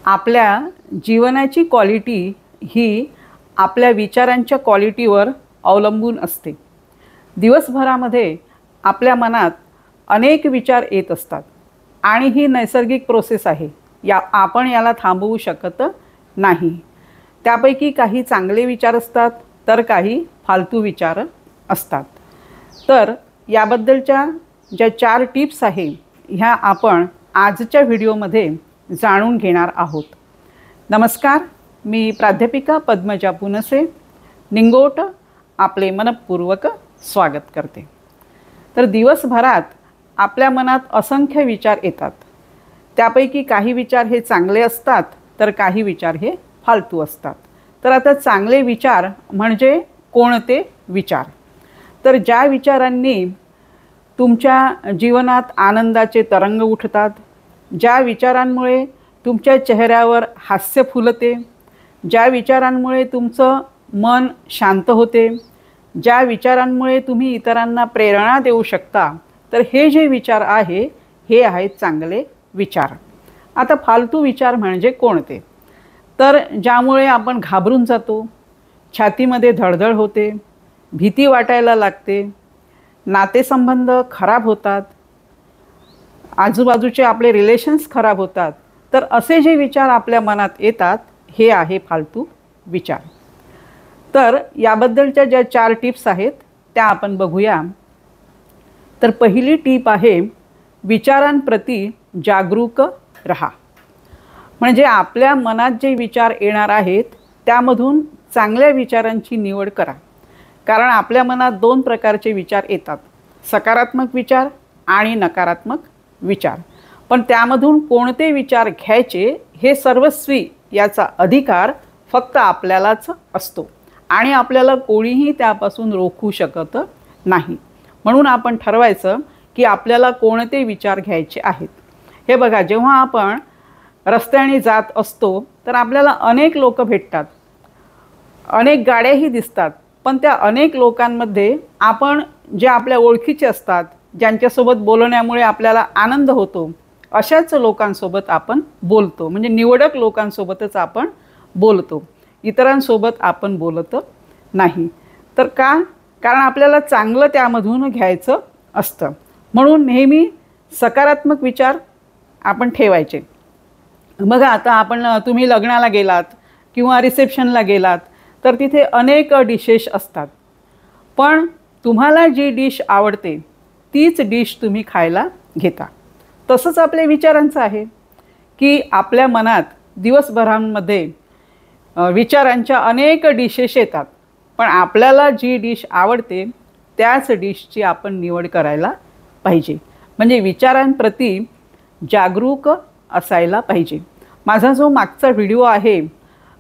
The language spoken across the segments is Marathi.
आपल्या जीवनाची क्वालिटी ही आपल्या विचारांच्या क्वालिटीवर अवलंबून असते। दिवसभरामध्ये आपल्या मनात अनेक विचार येत असतात आणि ही नैसर्गिक प्रोसेस आहे। आपण याला थांबवू शकत नाही। त्यापैकी काही चांगले विचार असतात तर काही फालतू विचार असतात। तर याबद्दलच्या ज्या 4 टिप्स आहेत ह्या आपण आजच्या व्हिडिओमध्ये जाणून घेणार आहोत। नमस्कार, मी प्राध्यापिका पद्मजा पुनसे निंगोट आपले मनपूर्वक स्वागत करते। तर दिवसभरात आपल्या मनात असंख्य विचार येतात। त्यापैकी काही विचार हे चांगले असतात तर काही विचार हे फालतू असतात। तर आता चांगले विचार म्हणजे कोणते विचार? तर ज्या विचारांनी तुमच्या जीवनात आनंदाचे तरंग उठतात, ज्या विचारांमुळे तुमच्या चेहऱ्यावर हास्य फुलते, ज्या विचारांमुळे तुमचं मन शांत होते, ज्या विचारांमुळे तुम्ही इतरांना प्रेरणा देऊ शकता, तर हे जे विचार आहे हे आहेत चांगले विचार। आता फालतू विचार म्हणजे कोणते? तर ज्यामुळे आपण घाबरून जातो, छातीमध्ये धडधड होते, भीती वाटायला लागते, नातेसंबंध खराब होतात, आजूबाजूचे आपले रिलेशन्स खराब होतात, तर असे जे विचार आपल्या मनात येतात हे आहे फालतू विचार। तर याबद्दलच्या ज्या 4 टिप्स आहेत त्या आपण बघूया। तर पहिली टीप आहे विचारांप्रती जागरूक रहा। म्हणजे आपल्या मनात जे विचार येणार आहेत त्यामधून चांगल्या विचारांची निवड करा। कारण आपल्या मनात 2 प्रकारचे विचार येतात, सकारात्मक विचार आणि नकारात्मक विचार। पण त्यामधून कोणते विचार घ्यायचे हे सर्वस्वी याचा अधिकार फक्त आपल्यालाच असतो आणि आपल्याला कोणीही त्यापासून रोखू शकत नाही। म्हणून आपण ठरवायचं की आपल्याला कोणते विचार घ्यायचे आहेत। हे बघा, जेव्हा आपण रस्त्याने जात असतो तर आपल्याला अनेक लोक भेटतात, अनेक गाड्याही दिसतात, पण त्या अनेक लोकांमध्ये आपण जे आपल्या ओळखीचे असतात, ज्यांच्यासोबत बोलण्यामुळे आपल्याला आनंद होतो, अशाच लोकांसोबत आपण बोलतो। म्हणजे निवडक लोकांसोबतच आपण बोलतो, इतरांसोबत आपण बोलत नाही। तर का? कारण आपल्याला चांगलं त्यामधून घ्यायचं असतं। म्हणून नेहमी सकारात्मक विचार आपण ठेवायचे। बघा, आता तुम्ही लग्नाला गेलात किंवा रिसेप्शनला गेलात तर तिथे अनेक डिशेस असतात, पण तुम्हाला जी डिश आवडते तीच डिश तुम्ही खायला घेता। तसंच आपल्या विचारांचं आहे की आपल्या मनात दिवसभरामध्ये विचारांच्या अनेक डिशेस येतात, पण आपल्याला जी डिश आवडते त्याच डिशची आपण निवड करायला पाहिजे। म्हणजे विचारांप्रती जागरूक असायला पाहिजे। माझा जो मागचा व्हिडिओ आहे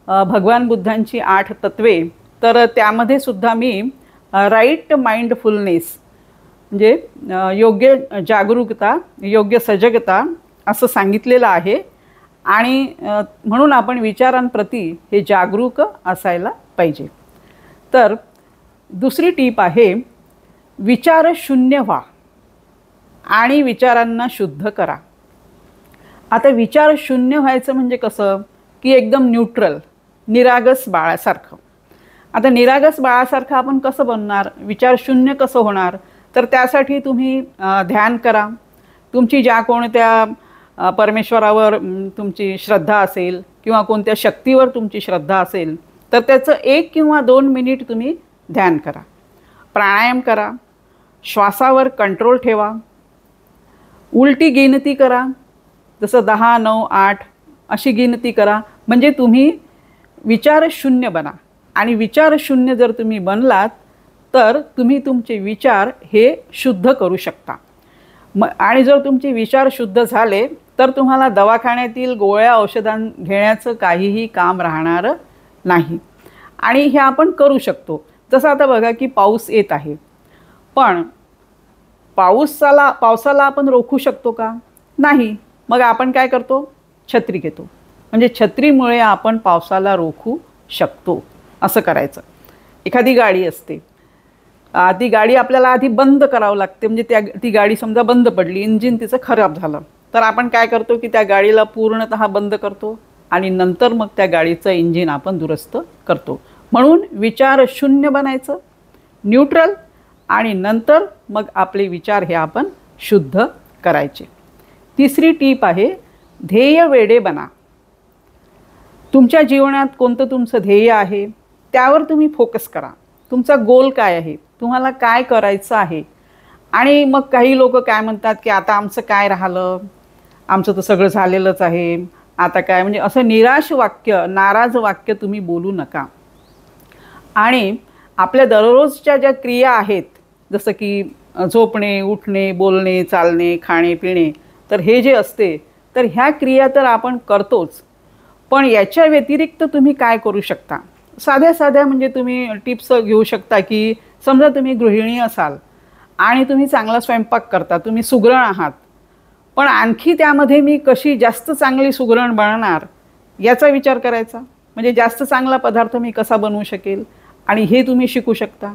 भगवान बुद्धांची 8 तत्वे, तर त्यामध्ये सुद्धा मी राईट माइंडफुलनेस म्हणजे योग्य जागरूकता, योग्य सजगता असं सांगितलेलं आहे। आणि म्हणून आपण विचारांप्रती हे जागरूक असायला पाहिजे। तर दुसरी टीप आहे विचारशून्य व्हा आणि विचारांना शुद्ध करा। आता विचारशून्य व्हायचं म्हणजे कसं की एकदम न्यूट्रल, निरागस बाळासारखं। आता निरागस बाळासारखं आपण कसं बनणार, विचारशून्य कसं होणार? तर त्यासाठी तुम्ही ध्यान करा। तुमची ज्या कोणत्या परमेश्वरावर तुमची श्रद्धा असेल किंवा कोणत्या शक्तीवर तुमची श्रद्धा असेल तर त्याचं 1 किंवा 2 मिनिट तुम्ही ध्यान करा, प्राणायाम करा, श्वासावर कंट्रोल ठेवा, उलटी गिनती करा, जसं 10, 9, 8 अशी गिनती करा। म्हणजे तुम्ही विचारशून्य बना। आणि विचारशून्य जर तुम्ही बनलात तर तुम्ही तुमचे विचार हे शुद्ध करू शकता। आणि जर तुमचे विचार शुद्ध झाले तर तुम्हाला दवाखान्यातील गोळ्या औषधां घेण्याचं काहीही काम राहणार नाही। आणि हे आपण करू शकतो। जसं आता बघा की पाऊस येत आहे, पण पावसाला आपण रोखू शकतो का? नाही। मग आपण काय करतो? छत्री घेतो। म्हणजे छत्रीमुळे आपण पावसाला रोखू शकतो। असं करायचं। एखादी गाडी असते, ती गाडी आपल्याला आधी बंद करावं लागते। म्हणजे ती गाडी समजा बंद पडली, इंजिन तिचं खराब झालं, तर आपण काय करतो की त्या गाडीला पूर्णतः बंद करतो आणि नंतर मग त्या गाडीचं इंजिन आपण दुरुस्त करतो. म्हणून विचार शून्य बनायचं, न्यूट्रल, आणि नंतर मग आपले विचार हे आपण शुद्ध करायचे. तिसरी टीप आहे, ध्येय वेडे बना. तुमच्या जीवनात कोणतं तुमचं ध्येय आहे त्यावर तुम्ही फोकस करा. तुमचा गोल काय आहे, तुम्हाला काय करायचं आहे. आणि मग काही लोक काय म्हणतात की आता आमचं काय राहिलं, आमचं तर सगळं झालेलंच आहे, आता काय, म्हणजे असं निराश वाक्य, नाराज वाक्य तुम्ही बोलू नका. आणि आपल्या दररोजच्या ज्या क्रिया आहेत, जसं की झोपणे, उठणे, बोलणे, चालणे, खाणे, पिणे, तर हे जे असते, तर ह्या क्रिया तर आपण करतोच. पण याच्या व्यतिरिक्त तुम्ही काय करू शकता, साध्या साध्या म्हणजे तुम्ही टिप्स घेऊ शकता. की समजा तुम्ही गृहिणी असाल आणि तुम्ही चांगला स्वयंपाक करता, तुम्ही सुगरण आहात, पण आणखी त्यामध्ये मी कशी जास्त चांगली सुगरण बनणार याचा विचार करायचा. म्हणजे जास्त चांगला पदार्थ मी कसा बनवू शकेल, आणि हे तुम्ही शिकू शकता.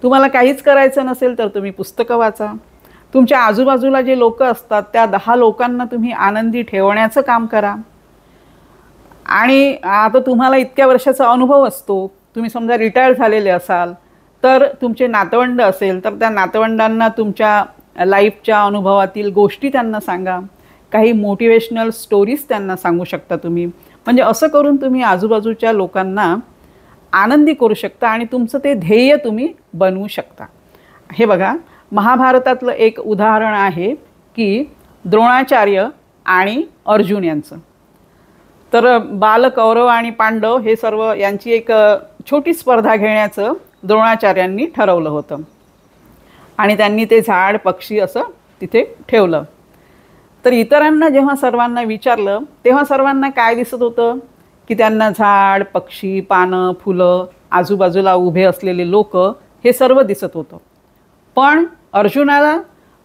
तुम्हाला काहीच करायचं नसेल तर तुम्ही पुस्तकं वाचा. तुमच्या आजूबाजूला जे लोक असतात त्या 10 लोकांना तुम्ही आनंदी ठेवण्याचं काम करा. आणि आता तुम्हाला इतक्या वर्षाचा अनुभव असतो, तुम्ही समजा रिटायर झालेले असाल, तर तुमचे नातवंड असेल तर त्या नातवंडांना तुमच्या लाईफच्या अनुभवातील गोष्टी त्यांना सांगा. काही मोटिवेशनल स्टोरीज त्यांना सांगू शकता तुम्ही. म्हणजे असं करून तुम्ही आजूबाजूच्या लोकांना आनंदी करू शकता आणि तुमचं ते ध्येय तुम्ही बनवू शकता. हे बघा, महाभारतातलं एक उदाहरण आहे की द्रोणाचार्य आणि अर्जुन यांचं. तर बाल, कौरव आणि पांडव हे सर्व यांची एक छोटी स्पर्धा घेण्याचं द्रोणाचार्यांनी ठरवलं होतं. आणि त्यांनी ते झाड, पक्षी असं तिथे ठेवलं. तर इतरांना जेव्हा सर्वांना विचारलं तेव्हा सर्वांना काय दिसत होतं की त्यांना झाड, पक्षी, पानं, फुलं, आजूबाजूला उभे असलेले लोक हे सर्व दिसत होतं. पण अर्जुनाला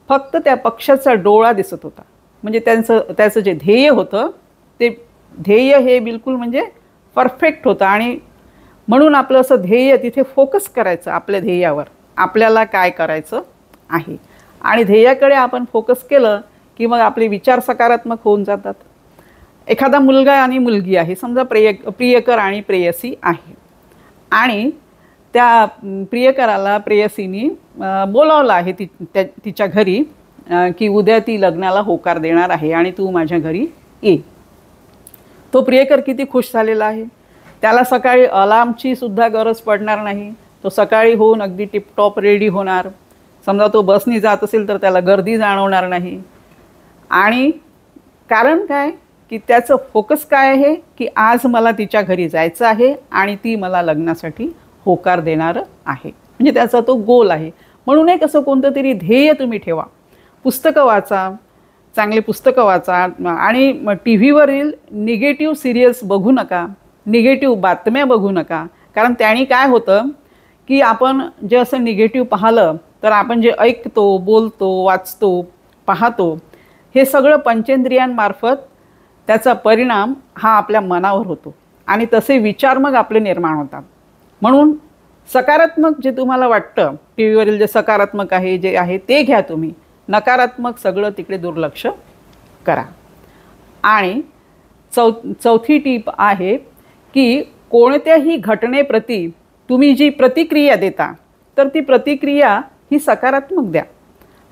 फक्त त्या पक्षाचा डोळा दिसत होता. म्हणजे त्याचं जे ध्येय होतं ते ध्येय हे बिलकुल म्हणजे परफेक्ट होतं. आणि म्हणून आपलं असं ध्येय, तिथे फोकस करायचं आपल्या ध्येयावर, आपल्याला काय करायचं आहे. आणि ध्येयाकडे आपण फोकस केलं की मग आपले विचार सकारात्मक होऊन जातात. एखादा मुलगा आणि मुलगी आहे, समजा प्रियकर आणि प्रेयसी आहे, आणि त्या प्रियकराला प्रेयसीनी बोलावलं आहे तिच्या घरी की उद्या ती लग्नाला होकार देणार आहे आणि तू माझ्या घरी ये. तो प्रियकर किती खुश झालेला आहे. त्याला सकाळी अलार्मची सुद्धा गरज पडणार नाही. तो सकाळी होऊन अगदी टिपटॉप रेडी होणार. समजा तो बसनी जात असेल तर त्याला गर्दी जाणवणार नाही. आणि कारण काय की त्याचं फोकस काय आहे की आज मला तिच्या घरी जायचं आहे आणि ती मला लग्नासाठी होकार देणार आहे. म्हणजे त्याचा तो गोल आहे. म्हणून एक असं कोणतं तरी ध्येय तुम्ही ठेवा. पुस्तकं वाचा, चांगले पुस्तकं वाचा. आणि टी व्हीवरील निगेटिव्ह सिरियल्स बघू नका, निगेटिव्ह बातम्या बघू नका. कारण त्याने काय होतं की आपण जे असं निगेटिव्ह पाहिलं तर आपण जे ऐकतो, बोलतो, वाचतो, पाहतो, हे सगळं पंचेंद्रियांमार्फत त्याचा परिणाम हा आपल्या मनावर होतो आणि तसे विचार मग आपले निर्माण होतात. म्हणून सकारात्मक जे तुम्हाला वाटतं, टी व्हीवरील जे सकारात्मक आहे जे आहे ते घ्या तुम्ही. नकारात्मक सगळं तिकडे दुर्लक्ष करा. आणि चौथी टीप आहे की कोणत्याही घटनेप्रती तुम्ही जी प्रतिक्रिया देता तर ती प्रतिक्रिया ही सकारात्मक द्या.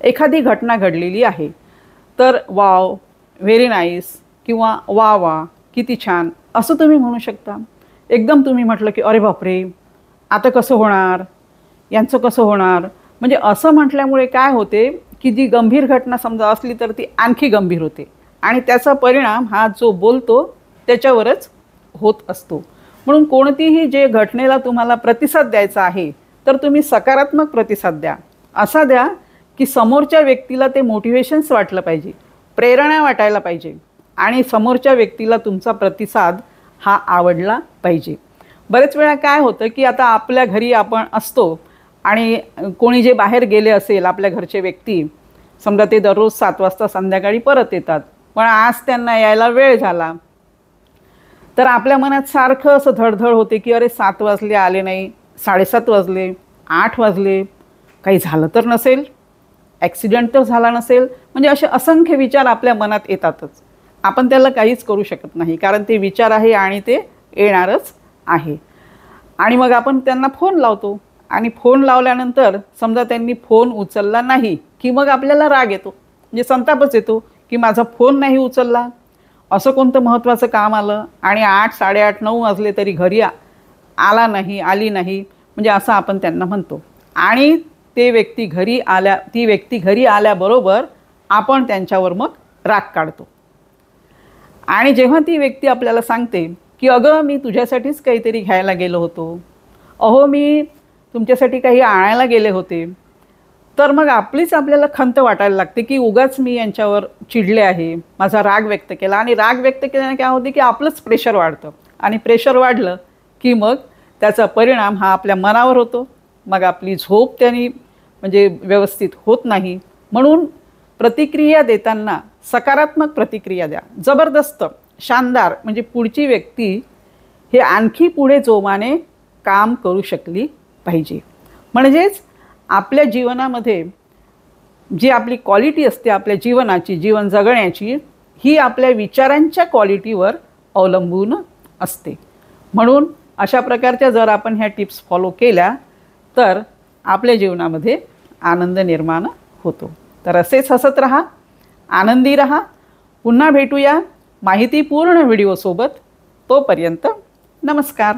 एखादी घटना घडलेली आहे तर वाव, व्हेरी नाईस, किंवा वा वा, किती छान, असं तुम्ही म्हणू शकता. एकदम तुम्ही म्हटलं की अरे बापरे, आता कसं होणार, यांचं कसं होणार, म्हणजे असं म्हटल्यामुळे काय होते की जी गंभीर घटना समजा असली तर ती आणखी गंभीर होते आणि त्याचा परिणाम हा जो बोलतो त्याच्यावरच होत असतो. म्हणून कोणतीही जे घटनेला तुम्हाला प्रतिसाद द्यायचा आहे तर तुम्ही सकारात्मक प्रतिसाद द्या. असा द्या की समोरच्या व्यक्तीला ते मोटिवेशन्स वाटलं पाहिजे, प्रेरणा वाटायला पाहिजे आणि समोरच्या व्यक्तीला तुमचा प्रतिसाद हा आवडला पाहिजे. बरेच वेळा काय होतं की आता आपल्या घरी आपण असतो आणि कोणी जे बाहेर गेले असेल आपल्या घरचे व्यक्ती, समजा ते दररोज 7 वाजता संध्याकाळी परत येतात, पण आज त्यांना यायला वेळ झाला, तर आपल्या मनात सारखं असं धडधड होते की अरे 7 वाजले आले नाही, 7:30 वाजले, 8 वाजले, काही झालं तर नसेल, ॲक्सिडेंट तर झाला नसेल, म्हणजे असे असंख्य विचार आपल्या मनात येतातच. आपण त्याला काहीच करू शकत नाही, कारण ते विचार आहे आणि ते येणारच आहे. आणि मग आपण त्यांना फोन लावतो आणि फोन लावल्यानंतर समजा त्यांनी फोन उचलला नाही की मग आपल्याला राग येतो, म्हणजे संतापच येतो की माझा फोन नाही उचलला, असं कोणतं महत्त्वाचं काम आलं आणि 8, 8:30, 9 वाजले तरी घरी आला नाही, आली नाही, म्हणजे असं आपण त्यांना म्हणतो. आणि ती व्यक्ती घरी आल्याबरोबर आपण त्यांच्यावर मग राग काढतो. आणि जेव्हा ती व्यक्ती आपल्याला सांगते की अगं मी तुझ्यासाठीच काहीतरी घ्यायला गेलो होतो, अहो मी तुमच्यासाठी काही आणायला गेले होते, तर मग आपल्याला खंत वाटायला लागते की उगाच मी यांच्यावर चिडले आहे, माझा राग व्यक्त केला. आणि राग व्यक्त केल्याने काय होते की आपलंच प्रेशर वाढतं आणि प्रेशर वाढलं की मग त्याचा परिणाम हा आपल्या मनावर होतो. मग आपली झोप त्याने म्हणजे व्यवस्थित होत नाही. म्हणून प्रतिक्रिया देताना सकारात्मक प्रतिक्रिया द्या, जबरदस्त, शानदार, म्हणजे पुढची व्यक्ती हे आणखी पुढे जोमाने काम करू शकली पाहिजे. म्हणजेच आपल्या जीवनामध्ये जी आपली क्वालिटी असते आपल्या जीवनाची, जीवन जगण्याची, ही आपल्या विचारांच्या क्वालिटीवर अवलंबून असते. म्हणून अशा प्रकारच्या जर आपण ह्या टिप्स फॉलो केल्या तर आपल्या जीवनामध्ये आनंद निर्माण होतो. तर असेच हसत राहा, आनंदी रहा. पुन्हा भेटूया माहितीपूर्ण व्हिडिओसोबत. तोपर्यंत नमस्कार.